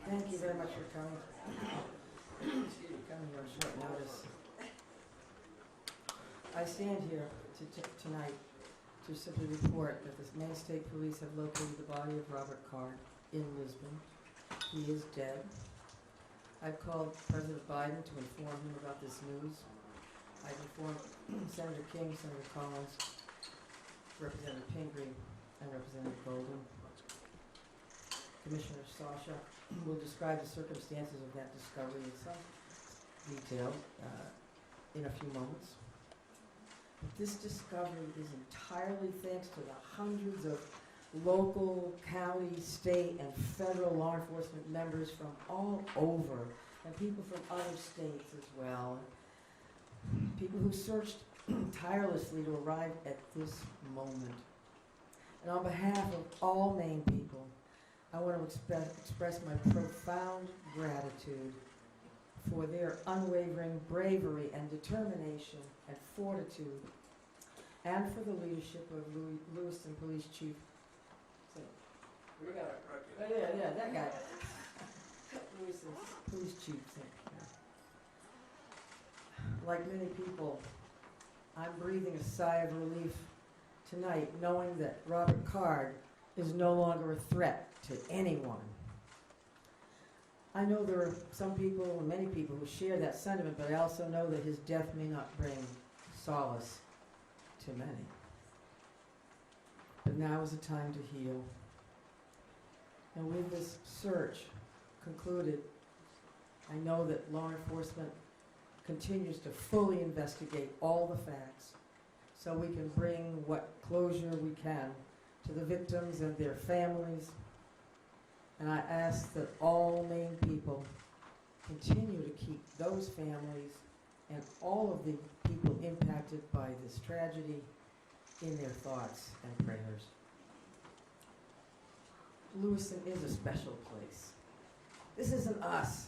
Thank you very much for coming. Coming on short notice. I stand here tonight to simply report that the Maine State Police have located the body of Robert Card in Lisbon. He is dead. I've called President Biden to inform him about this news. I've informed Senator King, Senator Collins, Representative Pingree, and Representative Golden. Commissioner Sasha will describe the circumstances of that discovery in some detail in a few moments. But this discovery is entirely thanks to the hundreds of local, county, state, and federal law enforcement members from all over, and people from other states as well. People who searched tirelessly to arrive at this moment. And on behalf of all Maine people, I want to express my profound gratitude for their unwavering bravery and determination and fortitude, and for the leadership of Lewiston Police Chief. Yeah, that guy. Lewiston Police Chief. Like many people, I'm breathing a sigh of relief tonight, knowing that Robert Card is no longer a threat to anyone. I know there are some people, and many people, who share that sentiment, but I also know that his death may not bring solace to many. But now is the time to heal. And with this search concluded, I know that law enforcement continues to fully investigate all the facts so we can bring what closure we can to the victims and their families. And I ask that all Maine people continue to keep those families and all of the people impacted by this tragedy in their thoughts and prayers. Lewiston is a special place. This isn't us.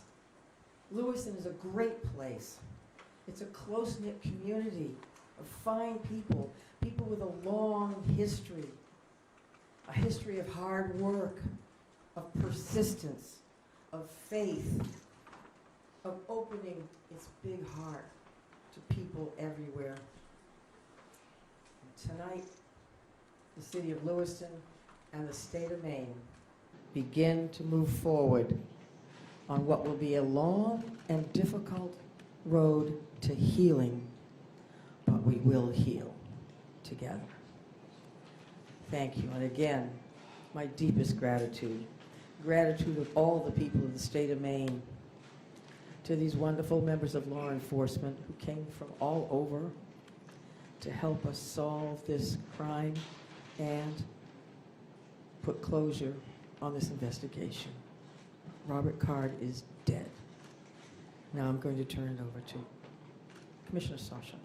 Lewiston is a great place. It's a close-knit community of fine people, people with a long history, a history of hard work, of persistence, of faith, of opening its big heart to people everywhere. And tonight, the city of Lewiston and the state of Maine begin to move forward on what will be a long and difficult road to healing, but we will heal together. Thank you, and again, my deepest gratitude. Gratitude of all the people of the state of Maine, to these wonderful members of law enforcement who came from all over to help us solve this crime and put closure on this investigation. Robert Card is dead. Now I'm going to turn it over to Commissioner Sasha.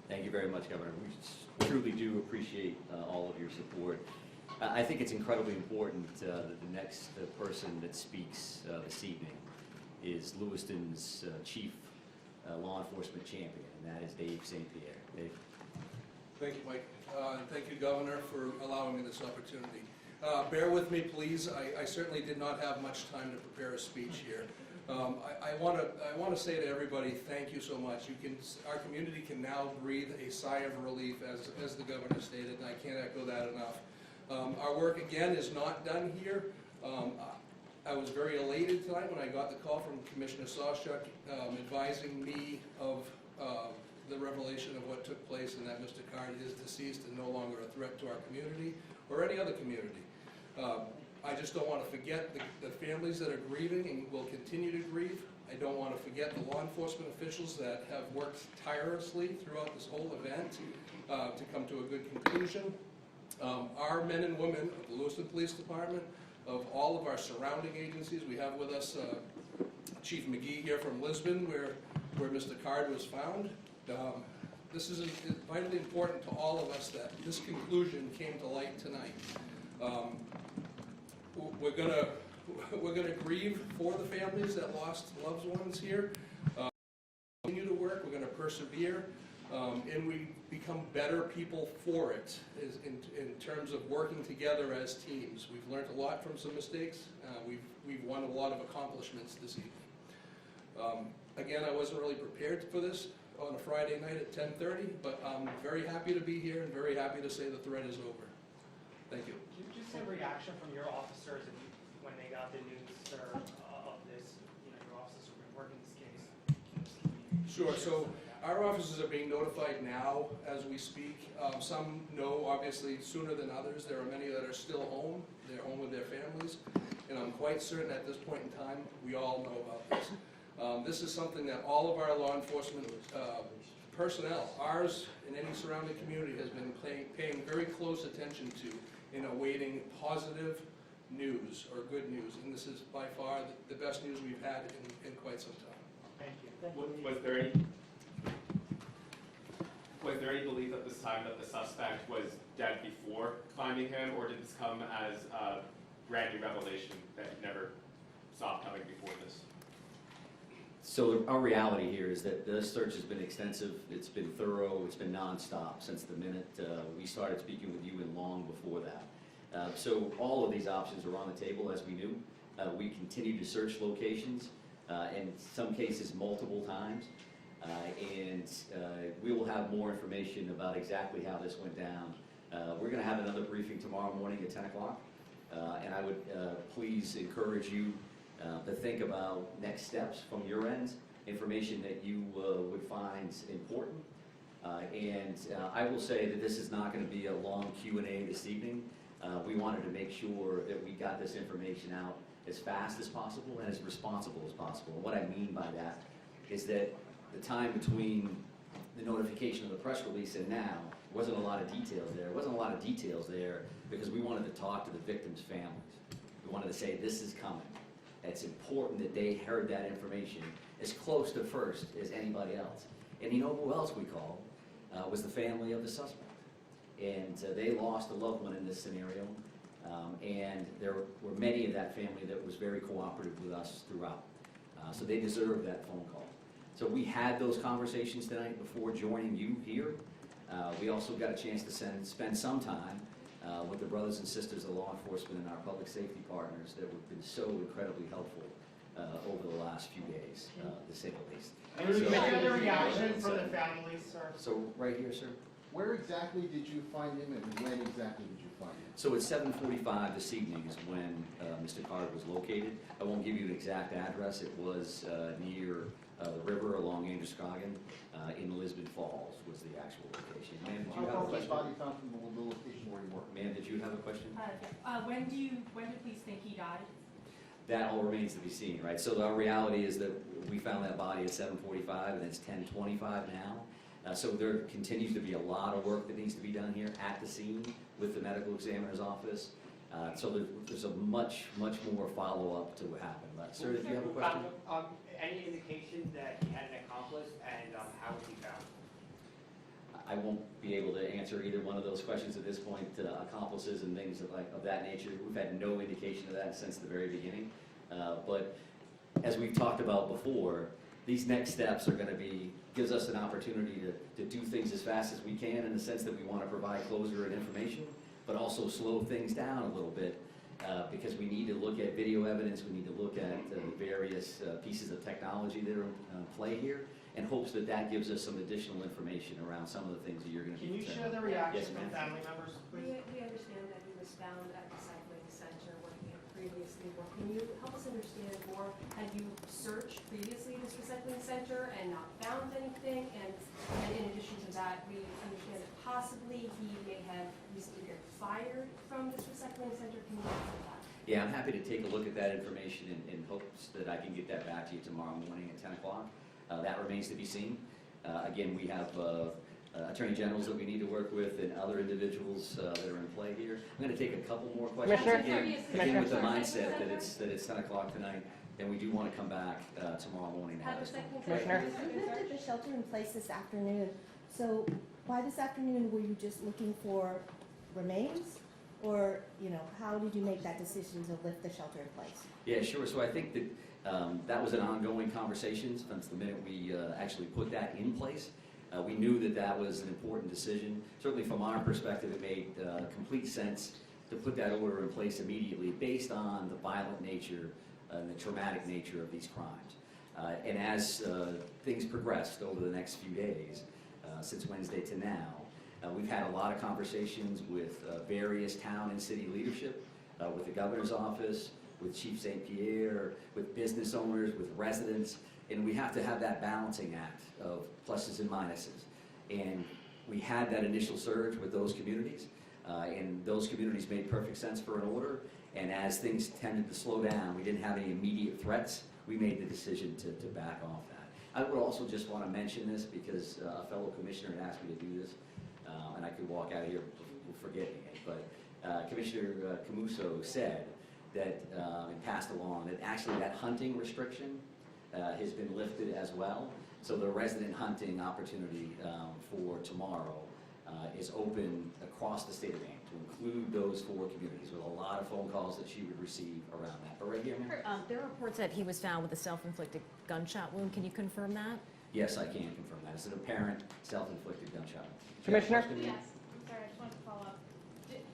Thank you very much, Governor. We truly do appreciate all of your support. I think it's incredibly important that the next person that speaks this evening is Lewiston's chief law enforcement champion, and that is Dave St. Pierre. Dave. Thank you, Mike. And thank you, Governor, for allowing me this opportunity. Bear with me, please. I certainly did not have much time to prepare a speech here. I want to say to everybody, thank you so much. Our community can now breathe a sigh of relief, as the Governor stated, and I can't echo that enough. Our work, again, is not done here. I was very elated tonight when I got the call from Commissioner Sawchuk advising me of the revelation of what took place and that Mr. Card is deceased and no longer a threat to our community or any other community. I just don't want to forget the families that are grieving and will continue to grieve. I don't want to forget the law enforcement officials that have worked tirelessly throughout this whole event to come to a good conclusion. Our men and women of the Lewiston Police Department, of all of our surrounding agencies. We have with us Chief McGee here from Lisbon, where Mr. Card was found. This is vitally important to all of us that this conclusion came to light tonight. We're gonna grieve for the families that lost loved ones here. Continue to work. We're gonna persevere. And we become better people for it in terms of working together as teams. We've learned a lot from some mistakes. We've won a lot of accomplishments this evening. Again, I wasn't really prepared for this on a Friday night at 10:30, but I'm very happy to be here and very happy to say the threat is over. Thank you. Just a reaction from your officers when they got the news of this, your officers who've been working this case. Sure, so our officers are being notified now as we speak. Some know, obviously, sooner than others. There are many that are still home. They're home with their families. And I'm quite certain at this point in time, we all know about this. This is something that all of our law enforcement personnel, ours and any surrounding community, has been paying very close attention to in awaiting positive news or good news. And this is by far the best news we've had in quite some time. Thank you. Was there any belief at this time that the suspect was dead before finding him, or did this come as a brand new revelation that you never saw coming before this? So our reality here is that this search has been extensive, it's been thorough, it's been nonstop since the minute we started speaking with you and long before that. So all of these options are on the table, as we knew. We continue to search locations, in some cases multiple times, and we will have more information about exactly how this went down. We're going to have another briefing tomorrow morning at 10 o'clock, and I would please encourage you to think about next steps from your end, information that you would find important. And I will say that this is not going to be a long Q&A this evening. We wanted to make sure that we got this information out as fast as possible and as responsible as possible. And what I mean by that is that the time between the notification of the press release and now, wasn't a lot of details there. There wasn't a lot of details there because we wanted to talk to the victims' families. We wanted to say, this is coming. It's important that they heard that information as close to first as anybody else. And you know who else we called? Was the family of the suspect. And they lost a loved one in this scenario. And there were many of that family that was very cooperative with us throughout. So they deserved that phone call. So we had those conversations tonight before joining you here. We also got a chance to spend some time with the brothers and sisters of law enforcement and our public safety partners that have been so incredibly helpful over the last few days, to say the least. Any other reaction from the families, sir? So right here, sir. Where exactly did you find him, and when exactly did you find him? So at 7:45 this evening is when Mr. Carter was located. I won't give you an exact address. It was near the river along Androscoggin in Lisbon Falls was the actual location. Ma'am, did you have a How was his question? body found from the location where he worked? Ma'am, did you have a question? When do police think he died? That all remains to be seen, right? So our reality is that we found that body at 7:45 and it's 10:25 now. So there continues to be a lot of work that needs to be done here at the scene with the medical examiner's office. So there's a much more follow-up to what happened. Sir, did you have a question? Any indication that he had an accomplice, and how was he found? I won't be able to answer either one of those questions at this point. Accomplices and things of that nature, we've had no indication of that since the very beginning. But as we've talked about before, these next steps are going to gives us an opportunity to do things as fast as we can in the sense that we want to provide closure and information, but also slow things down a little bit because we need to look at video evidence, we need to look at the various pieces of technology that are in play here, in hopes that that gives us some additional information around some of the things that you're going to be Can you concerned share the about. reaction Yes, from ma'am. family members, please? We understand that he was found at the recycling center where he had previously worked. Can you help us understand more? Had you searched previously this recycling center and not found anything? And in addition to that, we understand that possibly he may have recently been fired from this recycling center. Can you answer that? Yeah, I'm happy to take a look at that information in hopes that I can get that back to you tomorrow morning at 10 o'clock. That remains to be seen. Again, we have attorney generals that we need to work with and other individuals that are in play here. I'm going to take a couple more questions. Again with the mindset that it's 10 o'clock tonight, and we do want to come back tomorrow morning. Had the recycling Commissioner? center You lifted the shelter in place this afternoon. So why this afternoon were you just looking for remains? Or, how did you make that decision to lift the shelter in place? Yeah, sure. So I think that that was an ongoing conversation since the minute we actually put that in place. We knew that that was an important decision. Certainly from our perspective, it made complete sense to put that order in place immediately based on the violent nature and the traumatic nature of these crimes. And as things progressed over the next few days, since Wednesday to now, we've had a lot of conversations with various town and city leadership, with the governor's office, with Chief St. Pierre, with business owners, with residents, and we have to have that balancing act of pluses and minuses. And we had that initial surge with those communities, and those communities made perfect sense for an order, and as things tended to slow down, we didn't have any immediate threats, we made the decision to back off that. I would also just want to mention this because a fellow commissioner had asked me to do this, and I could walk out of here forgetting it, but Commissioner Camuso said that, and passed along, that actually that hunting restriction has been lifted as well. So the resident hunting opportunity for tomorrow is open across the state of Maine to include those 4 communities, with a lot of phone calls that she would receive around that. But right here, ma'am? There are reports that he was found with a self-inflicted gunshot wound. Can you confirm that? Yes, I can confirm that. It's an apparent self-inflicted gunshot. Commissioner? Yes. I'm sorry, I just wanted to follow up.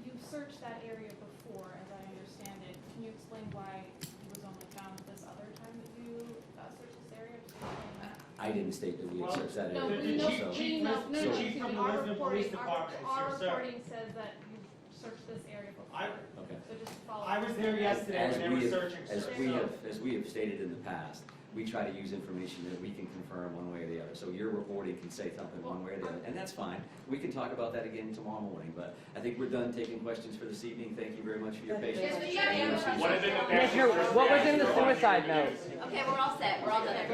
You searched that area before, as I understand it. Can you explain why he was only found this other time that you searched this area? Just explain that. I didn't state that we had searched that No, area. we know, so- we know, no, so- excuse me, From the our Lewiston reporting, Police Department, our sir. reporting says that you searched this area before. Okay. So just follow. I was there yesterday As when they we were have- searching. sir. As we have stated in the past, we try to use information that we can confirm one way or the other. So your reporting can say something one way or the other, and that's fine. We can talk about that again tomorrow morning, but I think we're done taking questions for this evening. Thank you very much for your patience. Yes, but you have What have been the Commissioner, what was in the suicide note? Okay, we're all set, we're all done. 10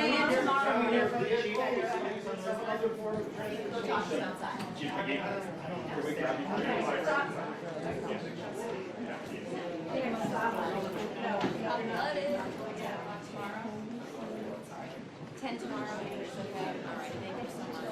a.m. tomorrow. Go talk to them outside. Uploaded. 10 tomorrow. All right, thank you so much.